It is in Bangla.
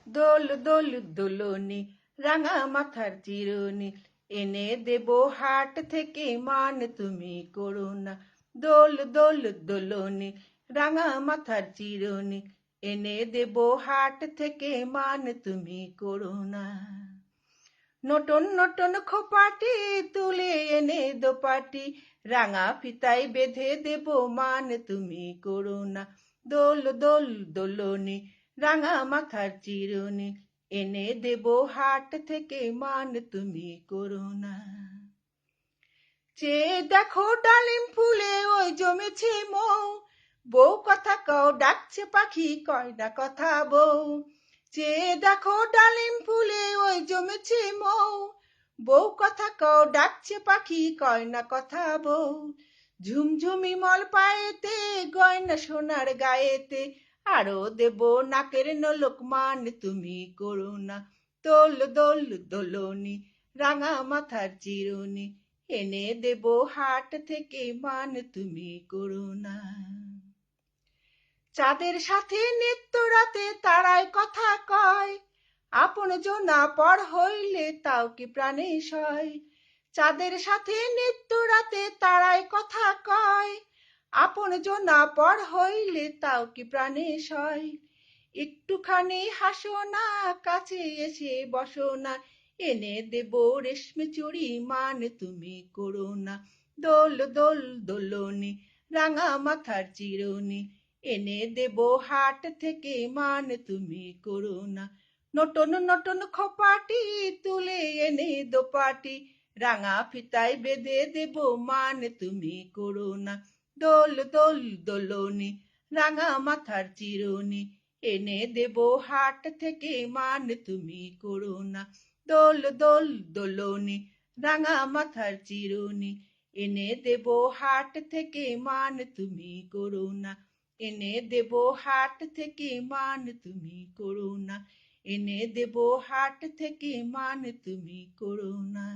দোল দোল দোলনি রাঙা মাথার চিরুনি এনে দেব হাট থেকে মান তুমি করো না। দোল দোল দোলনি রাঙা মাথার চিরুনি এনে দেব হাট থেকে মান তুমি করো না। নটন নটন খোপাটি তুলে এনে দোপাটি রাঙা ফিতায় বেঁধে দেব মান তুমি করো না। দোল দোল দোলনি রাঙা মাথার চিরুনি এনে দেব হাট থেকে মান তুমি করো না। চেয়ে দেখো ডালিম ফুলে ওই জমেছে মৌ, বউ কথা কও ডাকছে পাখি কয় না কথা বউ। চেয়ে দেখো ডালিম ফুলে ওই জমেছে মৌ, বউ কথা কও ডাকছে পাখি কয় না কথা বউ। ঝুমঝুমি মল পায়েতে গয়না সোনার গায়েতে আরো দেব নাকের নলক মান তুমি করো না। দোল দোল দোলনি রাঙা মাথার চিরুনি এনে দেব হাট থেকে মান তুমি করো না। চাঁদের সাথে নিত্য রাতে তারায় কথা কয়, আপন জনা পর হইলে তাও কি প্রাণে সয়। চাঁদের সাথে নিত্য রাতে তারায় কথা কয়, আপন জনা পর হইলে তাও কি প্রাণে সয়। একটুখানি হাসো না কাছে এসে বসো না, এনে দেব রেশমি চুড়ি মান তুমি করো না। দোল দোল দোলনি রাঙা মাথার চিরুনি এনে দেব হাট থেকে মান তুমি করো না। নটন নটন খোপাটি তুলে এনে দোপাটি রাঙা ফিতায় বেঁধে দেব মান তুমি করো না। দোল দোল দোলনি রাঙা মাথার চিরুনি এনে দেব হাট থেকে মান তুমি করো না। দোল দোল দোলনি রাঙা মাথার চিরুনি এনে দেব হাট থেকে মান তুমি করো না। এনে দেব হাট থেকে মান তুমি করো না। এনে দেব হাট থেকে মান তুমি করো না।